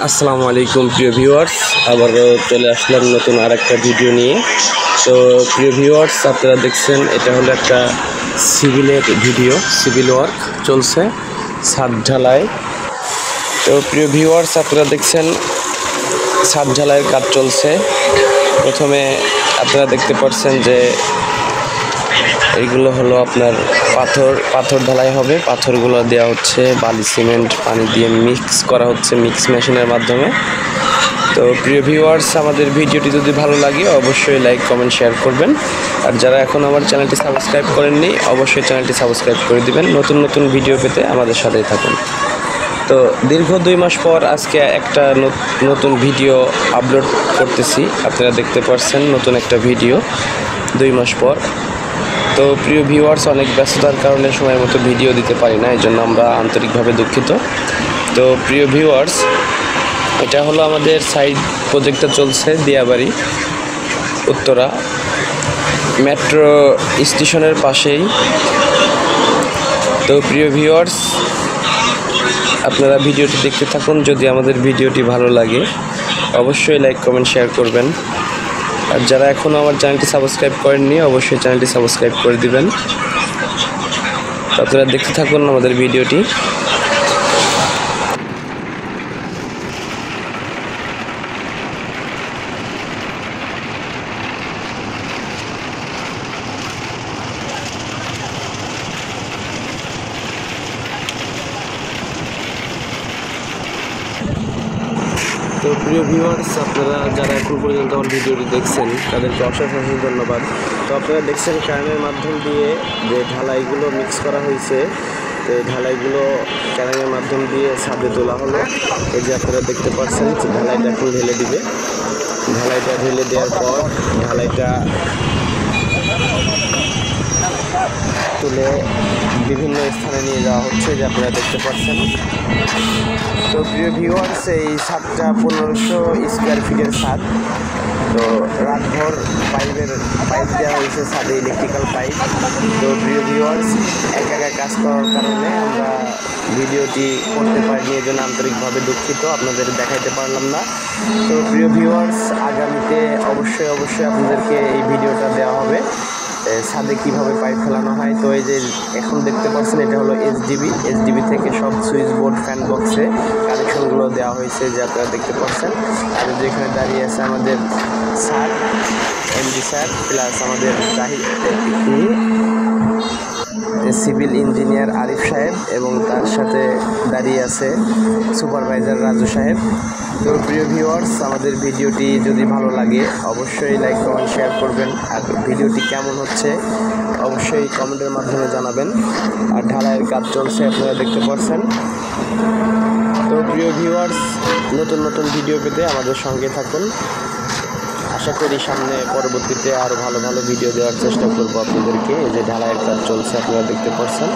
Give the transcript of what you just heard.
আসসালামু আলাইকুম প্রিয় ভিউয়ার্স, আবারও চলে আসলাম নতুন আরেকটা ভিডিও নিয়ে। তো প্রিয় ভিউয়ার্স, আপনারা দেখছেন এটা হলো একটা সিভিলের ভিডিও। সিভিল ওয়ার্ক চলছে, ছাদ ঢালাই। তো প্রিয় ভিউয়ার্স, আপনারা দেখছেন ছাদ ঢালাইয়ের কাজ চলছে। প্রথমে আপনারা দেখতে পাচ্ছেন যে এইগুলো হলো আপনার পাথর ঢালাই হবে। পাথরগুলো দেওয়া হচ্ছে বালি, সিমেন্ট, পানি দিয়ে মিক্স করা হচ্ছে মিক্স মেশিনের মাধ্যমে। তো প্রিয় ভিউয়ার্স, আমাদের ভিডিওটি যদি ভালো লাগে অবশ্যই লাইক, কমেন্ট, শেয়ার করবেন। আর যারা এখন আমার চ্যানেলটি সাবস্ক্রাইব করেননি অবশ্যই চ্যানেলটি সাবস্ক্রাইব করে দিবেন। নতুন নতুন ভিডিও পেতে আমাদের সাথেই থাকুন। তো দীর্ঘ 2 মাস পর আজকে একটা নতুন ভিডিও আপলোড করতেছি। আপনারা দেখতে পাচ্ছেন নতুন একটা ভিডিও 2 মাস পর। তো প্রিয় ভিউয়ার্স, অনেক ব্যস্ততার কারণে সময় মতো ভিডিও দিতে পারি না, এই জন্য আমরা আন্তরিকভাবে দুঃখিত। তো প্রিয় ভিউয়ার্স, এটা হলো আমাদের সাইড প্রজেক্টটা চলছে দিয়াবাড়ি উত্তরা মেট্রো স্টেশনের পাশেই। তো প্রিয় ভিউয়ার্স, আপনারা ভিডিওটি দেখতে থাকুন। যদি আমাদের ভিডিওটি ভালো লাগে অবশ্যই লাইক, কমেন্ট, শেয়ার করবেন। আর যারা এখনও আমার চ্যানেলটি সাবস্ক্রাইব করেননি অবশ্যই চ্যানেলটি সাবস্ক্রাইব করে দিবেন। আপনারা দেখতে থাকুন আমাদের ভিডিওটি। তো প্রিয় ভিউয়ার্স, আপনারা যারা এখন পর্যন্ত আমার ভিডিওটি দেখছেন তাদেরকে অসংখ্য ধন্যবাদ। তো আপনারা দেখছেন ক্যানের মাধ্যম দিয়ে যে ঢালাইগুলো মিক্স করা হয়েছে। তো এই ঢালাইগুলো ক্যানের মাধ্যম দিয়ে ছাদে তোলা হলো। এই যে আপনারা দেখতে পাচ্ছেন ঢালাইটা এখন ঢেলে দিবে। ঢালাইটা ঢেলে দেওয়ার পর ঢালাইটা তুলে বিভিন্ন স্থানে নিয়ে যাওয়া হচ্ছে, যে আপনারা দেখতে পাচ্ছেন। তো প্রিয় ভিউয়ার্স, এই ছাদটা 1500 স্কোয়ার ফিটের ছাদ। তো রাতভর পাইপ দেওয়া হয়েছে ছাদে, ইলেকট্রিক্যাল পাইপ। তো প্রিয় ভিউয়ার্স, একা কাজ করার কারণে আমরা ভিডিওটি করতে পারিনি, এই জন্য আন্তরিকভাবে দুঃখিত, আপনাদের দেখাইতে পারলাম না। তো প্রিয় ভিউয়ার্স, আগামীতে অবশ্যই আপনাদেরকে এই ভিডিওটা দেওয়া হবে ছাদে কীভাবে পাইপ ফেলানো হয়। তো এই যে এখন দেখতে পাচ্ছেন এটা হলো এসডিবি থেকে সব সুইচ বোর্ড, ফ্যান বক্সে কানেকশনগুলো দেওয়া হয়েছে, যে আপনারা দেখতে পাচ্ছেন। আর যেখানে দাঁড়িয়ে আছে আমাদের স্যার, এমডি স্যার, প্লাস আমাদের সিভিল ইঞ্জিনিয়ার আরিফ সাহেব, এবং তার সাথে দাঁড়িয়ে আছে সুপারভাইজার রাজু সাহেব। তো প্রিয় ভিউয়ার্স, আমাদের ভিডিওটি যদি ভালো লাগে অবশ্যই লাইক, কমেন্ট, শেয়ার করবেন। আর ভিডিওটি কেমন হচ্ছে অবশ্যই কমেন্টের মাধ্যমে জানাবেন। আর ঢালাইয়ের কাজ চলছে, আপনারা দেখতে পাচ্ছেন। তো প্রিয় ভিউয়ার্স, নতুন ভিডিও পেতে আমাদের সঙ্গে থাকুন। আশা করি সামনে পরবর্তীতে আরও ভালো ভিডিও দেওয়ার চেষ্টা করব আপনাদেরকে। এই যে ঢালাইয়ের কাজ চলছে, আপনারা দেখতে পাচ্ছেন।